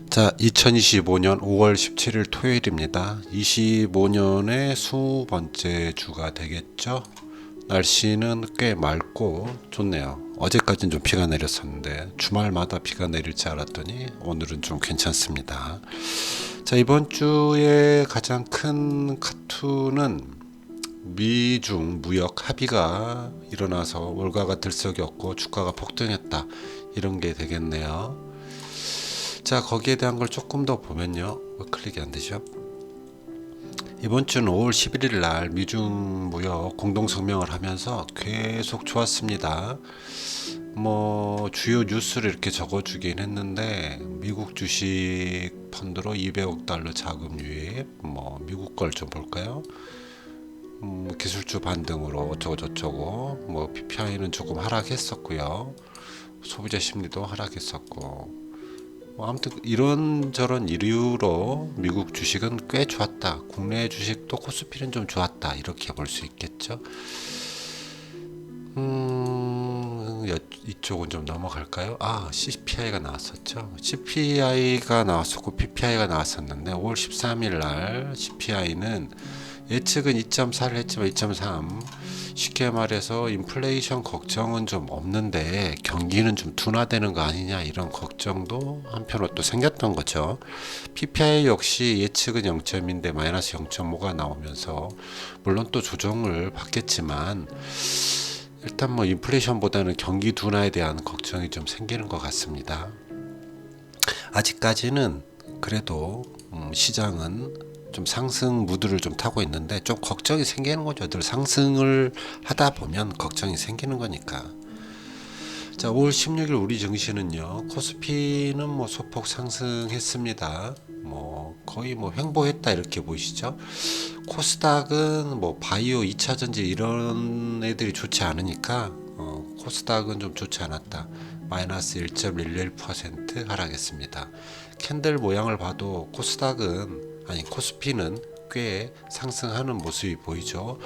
자, 2025년 5월 17일 토요일입니다. 25년의 20번째 주가 되겠죠? 날씨는 꽤 맑고 좋네요. 어제까지는 좀 비가 내렸었는데 주말마다 비가 내릴 줄 알았더니 오늘은 좀 괜찮습니다. 자, 이번 주에 가장 큰 카투는 미중 무역 합의가 일어나서 월가가 들썩였고 주가가 폭등했다. 이런 게 되겠네요. 자, 거기에 대한 걸 조금 더 보면요. 왜 클릭이 안 되죠? 이번 주는 5월 11일 날 미중 무역 공동 성명을 하면서 계속 좋았습니다. 뭐 주요 뉴스를 이렇게 적어주긴 했는데 미국 주식 펀드로 200억 달러 자금 유입, 뭐 미국 걸 좀 볼까요? 기술주 반등으로 어쩌고저쩌고, 뭐 PPI는 조금 하락했었고요. 소비자 심리도 하락했었고, 뭐 아무튼 이런저런 이유로 미국 주식은 꽤 좋았다. 국내 주식도 코스피는 좀 좋았다. 이렇게 볼 수 있겠죠. 이쪽은 좀 넘어갈까요? CPI가 나왔었죠. CPI가 나왔었고 PPI가 나왔었는데 5월 13일 날 CPI는 예측은 2.4를 했지만 2.3, 쉽게 말해서 인플레이션 걱정은 좀 없는데 경기는 좀 둔화되는 거 아니냐, 이런 걱정도 한편으로 또 생겼던 거죠. PPI 역시 예측은 0점인데 마이너스 0.5가 나오면서 물론 또 조정을 받겠지만 일단 뭐 인플레이션보다는 경기 둔화에 대한 걱정이 좀 생기는 것 같습니다. 아직까지는 그래도 시장은 좀 상승 무드를 좀 타고 있는데 좀 걱정이 생기는 거죠. 늘 상승을 하다 보면 걱정이 생기는 거니까. 자, 5월 16일 우리 증시는요, 코스피는 뭐 소폭 상승했습니다. 뭐 거의 뭐 횡보했다 이렇게 보이시죠? 코스닥은 뭐 바이오 2차전지 이런 애들이 좋지 않으니까 코스닥은 좀 좋지 않았다. 마이너스 1.11% 하락했습니다. 캔들 모양을 봐도 코스피는 꽤 상승하는 모습이 보이죠.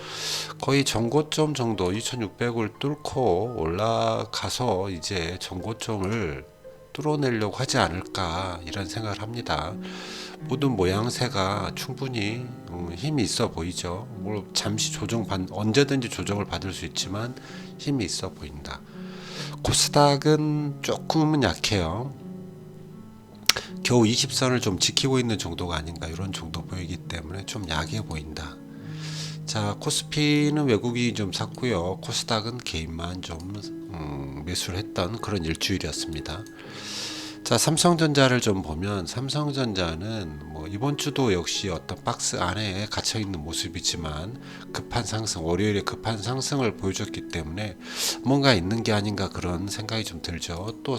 거의 전고점 정도 2600을 뚫고 올라가서 이제 전고점을 뚫어내려고 하지 않을까, 이런 생각을 합니다. 모든 모양새가 충분히 힘이 있어 보이죠. 뭐 잠시 언제든지 조정을 받을 수 있지만 힘이 있어 보인다. 코스닥은 조금은 약해요. 겨우 20선을 좀 지키고 있는 정도가 아닌가, 이런 정도 보이기 때문에 좀 약해 보인다. 자, 코스피는 외국인이 좀 샀고요. 코스닥은 개인만 좀 매수를 했던 그런 일주일이었습니다. 자, 삼성전자를 좀 보면 삼성전자는 뭐 이번 주도 역시 어떤 박스 안에 갇혀 있는 모습이지만 급한 상승, 월요일에 급한 상승을 보여줬기 때문에 뭔가 있는 게 아닌가, 그런 생각이 좀 들죠. 또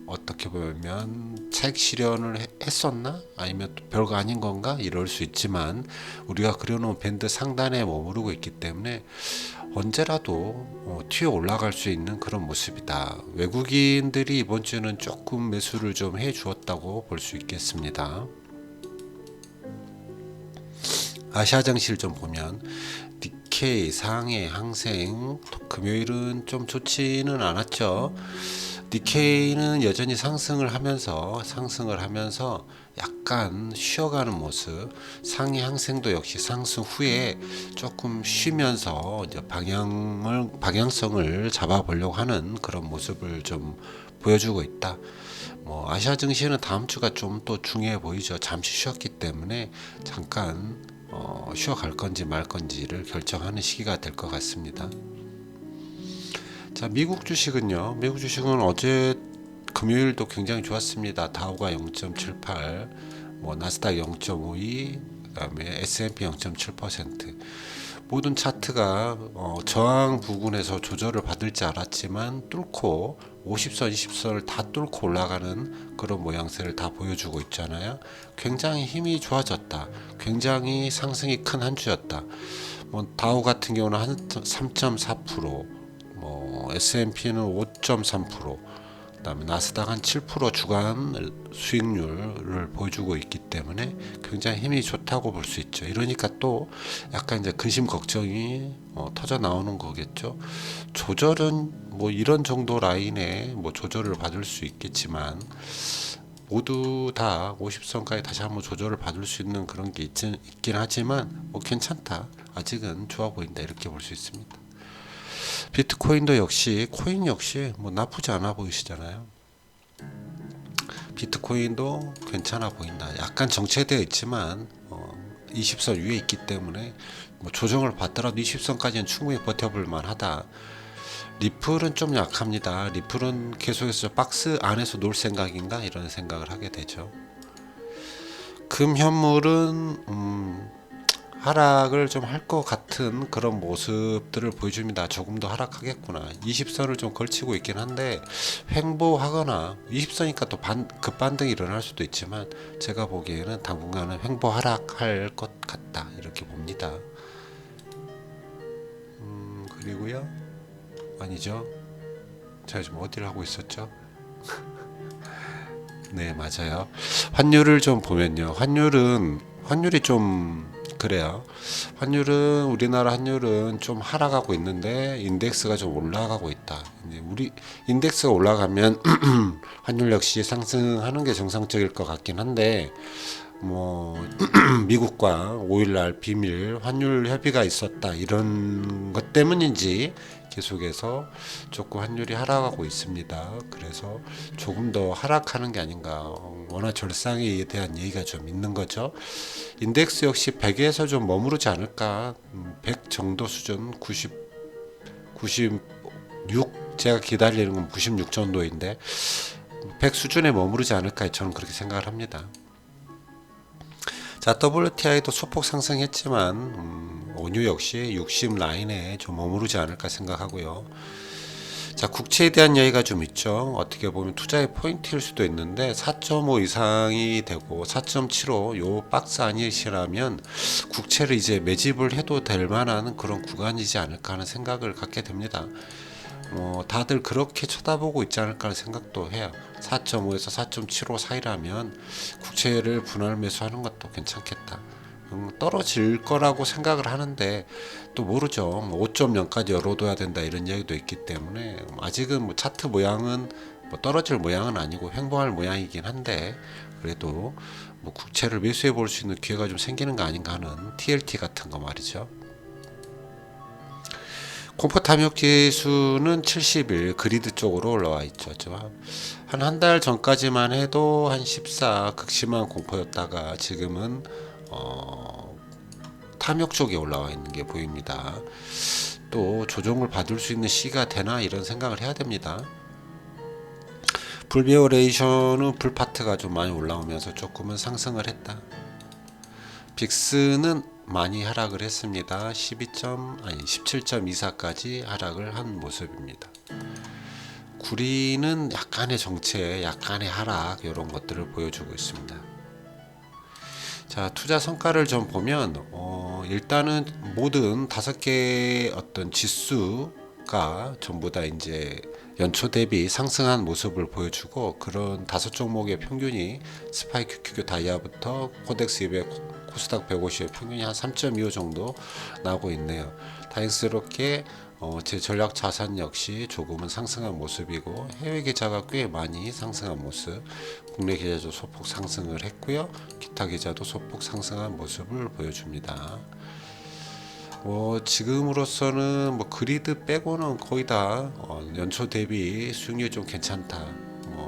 어떻게 보면 책 실현을 했었나? 아니면 또 별거 아닌 건가? 이럴 수 있지만 우리가 그려놓은 밴드 상단에 머무르고 있기 때문에 언제라도 튀어 올라갈 수 있는 그런 모습이다. 외국인들이 이번 주는 조금 매수를 좀 해 주었다고 볼 수 있겠습니다. 아시아 증시를 좀 보면 니케이, 상해, 항생 금요일은 좀 좋지는 않았죠. 니케이는 여전히 상승을 하면서 약간 쉬어가는 모습, 상해 항생도 역시 상승 후에 조금 쉬면서 이제 방향성을 잡아보려고 하는 그런 모습을 좀 보여주고 있다. 뭐 아시아 증시는 다음 주가 좀 또 중요해 보이죠. 잠시 쉬었기 때문에 잠깐 쉬어갈 건지 말 건지를 결정하는 시기가 될 것 같습니다. 자, 미국 주식은 어제 금요일도 굉장히 좋았습니다. 다우가 0.78, 뭐 나스닥 0.52, 그다음에 S&P 0.7%. 모든 차트가 저항 부근에서 조절을 받을 줄 알았지만 뚫고 50선, 20선을 다 뚫고 올라가는 그런 모양새를 다 보여주고 있잖아요. 굉장히 힘이 좋아졌다. 굉장히 상승이 큰 한 주였다. 뭐 다우 같은 경우는 한 3.4%, 뭐 S&P는 5.3%, 그다음에 나스닥 한 7% 주간 수익률을 보여주고 있기 때문에 굉장히 힘이 좋다고 볼 수 있죠. 이러니까 또 약간 이제 근심 걱정이 터져 나오는 거겠죠. 조절은 뭐 이런 정도 라인에 뭐 조절을 받을 수 있겠지만 모두 다 50선까지 다시 한번 조절을 받을 수 있는 그런 게 있긴 하지만 뭐 괜찮다, 아직은 좋아 보인다, 이렇게 볼 수 있습니다. 비트코인도 역시, 코인 역시 뭐 나쁘지 않아 보이시잖아요. 비트코인도 괜찮아 보인다. 약간 정체되어 있지만 20선 위에 있기 때문에 뭐 조정을 받더라도 20선까지는 충분히 버텨볼 만하다. 리플은 좀 약합니다. 리플은 계속해서 박스 안에서 놀 생각인가 이런 생각을 하게 되죠. 금 현물은 하락을 좀 할 것 같은 그런 모습들을 보여줍니다. 조금 더 하락하겠구나. 20선을 좀 걸치고 있긴 한데 횡보하거나 20선이니까 또 급반등이 일어날 수도 있지만 제가 보기에는 당분간은 횡보 하락할 것 같다, 이렇게 봅니다. 그리고요, 아니죠, 제가 지금 어디를 하고 있었죠? 네, 맞아요. 환율을 좀 보면요, 환율이 좀 그래요. 환율은, 우리나라 환율은 좀 하락하고 있는데 인덱스가 좀 올라가고 있다. 이제 우리 인덱스가 올라가면 환율 역시 상승하는 게 정상적일 것 같긴 한데, 뭐 미국과 5일날 비밀 환율 협의가 있었다, 이런 것 때문인지 계속해서 조금 환율이 하락하고 있습니다. 그래서 조금 더 하락하는 게 아닌가. 워낙 절상에 대한 얘기가 좀 있는 거죠. 인덱스 역시 100에서 좀 머무르지 않을까. 100 정도 수준, 96, 제가 기다리는 건 96 정도인데 100 수준에 머무르지 않을까, 저는 그렇게 생각을 합니다. 자, WTI도 소폭 상승했지만 원유 역시 60 라인에 좀 머무르지 않을까 생각하고요. 자, 국채에 대한 얘기가 좀 있죠. 어떻게 보면 투자의 포인트일 수도 있는데 4.5 이상이 되고 4.75 요 박스 안이시라면 국채를 이제 매집을 해도 될 만한 그런 구간이지 않을까 하는 생각을 갖게 됩니다. 다들 그렇게 쳐다보고 있지 않을까 하는 생각도 해요. 4.5에서 4.75 사이라면 국채를 분할 매수하는 것도 괜찮겠다. 떨어질 거라고 생각을 하는데 또 모르죠. 5.0까지 열어둬야 된다, 이런 이야기도 있기 때문에 아직은 뭐 차트 모양은 뭐 떨어질 모양은 아니고 횡보할 모양이긴 한데, 그래도 뭐 국채를 매수해 볼 수 있는 기회가 좀 생기는 거 아닌가 하는 TLT 같은 거 말이죠. 공포 탐욕 지수는 70일 그리드 쪽으로 올라와 있죠. 한 달 전까지만 해도 한 14 극심한 공포였다가 지금은 탐욕 쪽에 올라와 있는 게 보입니다. 또 조정을 받을 수 있는 시기가 되나, 이런 생각을 해야 됩니다. 불비오레이션은 불파트가 좀 많이 올라오면서 조금은 상승을 했다. 빅스는 많이 하락을 했습니다. 17.24까지 하락을 한 모습입니다. 구리는 약간의 정체, 약간의 하락, 이런 것들을 보여주고 있습니다. 자, 투자 성과를 좀 보면 일단은 모든 5개 어떤 지수가 전부 다 이제 연초 대비 상승한 모습을 보여주고, 그런 5종목의 평균이 스파이 QQQ 다이아부터 코덱스 200, 코스닥 150의 평균이 한 3.25 정도 나오고 있네요. 다행스럽게 제 전략 자산 역시 조금은 상승한 모습이고, 해외 계좌가 꽤 많이 상승한 모습, 국내 계좌도 소폭 상승을 했고요. 기타 계좌도 소폭 상승한 모습을 보여줍니다. 지금으로서는 뭐 그리드 빼고는 거의 다 연초 대비 수익률이 좀 괜찮다.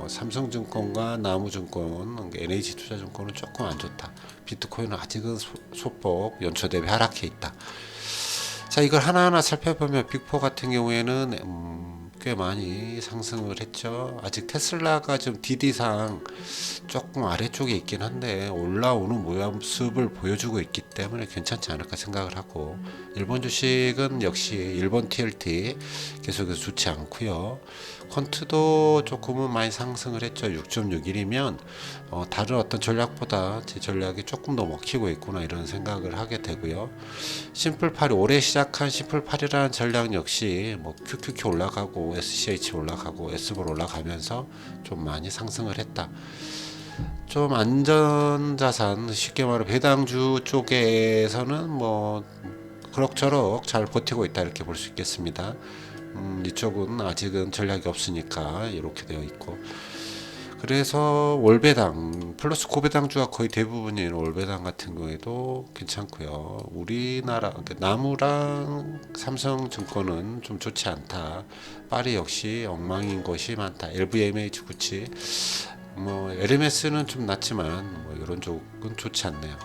삼성증권과 나무증권, NH투자증권은 조금 안 좋다. 비트코인은 아직은 소폭 연초 대비 하락해 있다. 자, 이걸 하나하나 살펴보면 빅4 같은 경우에는 꽤 많이 상승을 했죠. 아직 테슬라가 좀 DD상 조금 아래쪽에 있긴 한데 올라오는 모습을 보여주고 있기 때문에 괜찮지 않을까 생각을 하고, 일본 주식은 역시 일본 TLT 계속해서 좋지 않고요. 퀀트도 조금은 많이 상승을 했죠. 6.61이면 다른 어떤 전략보다 제 전략이 조금 더 먹히고 있구나, 이런 생각을 하게 되고요. 심플팔이, 올해 시작한 심플팔이라는 전략 역시 뭐 QQQ 올라가고 SCH 올라가고 S볼 올라가면서 좀 많이 상승을 했다. 좀 안전자산, 쉽게 말해 배당주 쪽에서는 뭐 그럭저럭 잘 버티고 있다, 이렇게 볼 수 있겠습니다. 이쪽은 아직은 전략이 없으니까 이렇게 되어 있고, 그래서 월배당 플러스 고배당주가 거의 대부분인 월배당 같은 경우에도 괜찮고요. 우리나라 나무랑 삼성증권은 좀 좋지 않다. 파리 역시 엉망인 것이 많다. LVMH 구치 뭐 LMS는 좀 낫지만 뭐 이런 쪽은 좋지 않네요.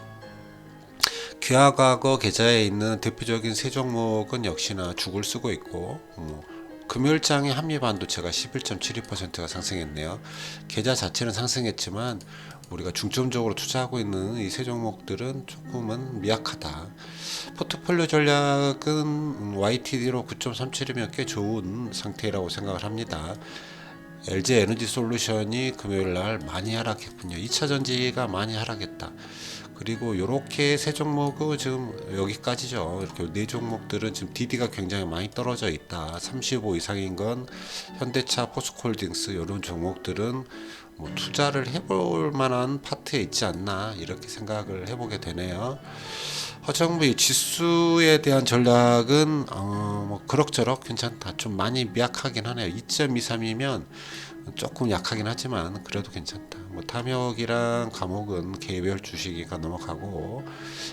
귀하과거 계좌에 있는 대표적인 세 종목은 역시나 죽을 쓰고 있고 금요일장에 한미반도체가 11.72%가 상승했네요. 계좌 자체는 상승했지만 우리가 중점적으로 투자하고 있는 이 세 종목들은 조금은 미약하다. 포트폴리오 전략은 YTD로 9.37이면 꽤 좋은 상태라고 생각을 합니다. LG 에너지 솔루션이 금요일 날 많이 하락했군요. 2차 전지가 많이 하락했다. 그리고 요렇게 세 종목은 지금 여기까지죠. 이렇게 네 종목들은 지금 DD가 굉장히 많이 떨어져 있다. 35 이상인 건 현대차, 포스코홀딩스 이런 종목들은 뭐 투자를 해볼 만한 파트에 있지 않나 이렇게 생각을 해보게 되네요. 하지만 이 지수에 대한 전략은 뭐 그럭저럭 괜찮다. 좀 많이 미약하긴 하네요. 2.23이면 조금 약하긴 하지만 그래도 괜찮다. 뭐 탐욕이랑 감옥은 개별 주식이가 넘어가고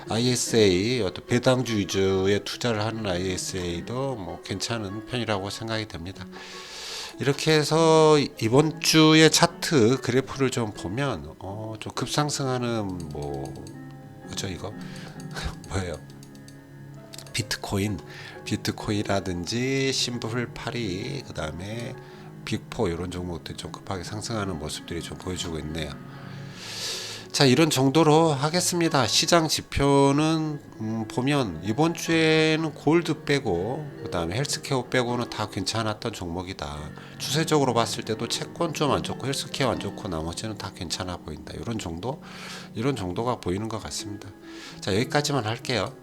ISA 어떤 배당주 위주의 투자를 하는 ISA도 뭐 괜찮은 편이라고 생각이 됩니다. 이렇게 해서 이번 주의 차트 그래프를 좀 보면 좀 급상승하는 뭐 뭐죠 이거 뭐예요? 비트코인이라든지 심플파리 그다음에 빅4 이런 종목들 좀 급하게 상승하는 모습들이 좀 보여주고 있네요. 자, 이런 정도로 하겠습니다. 시장 지표는 보면 이번 주에는 골드 빼고 그다음에 헬스케어 빼고는 다 괜찮았던 종목이다. 추세적으로 봤을 때도 채권 좀 안 좋고 헬스케어 안 좋고 나머지는 다 괜찮아 보인다. 이런 정도가 보이는 것 같습니다. 자, 여기까지만 할게요.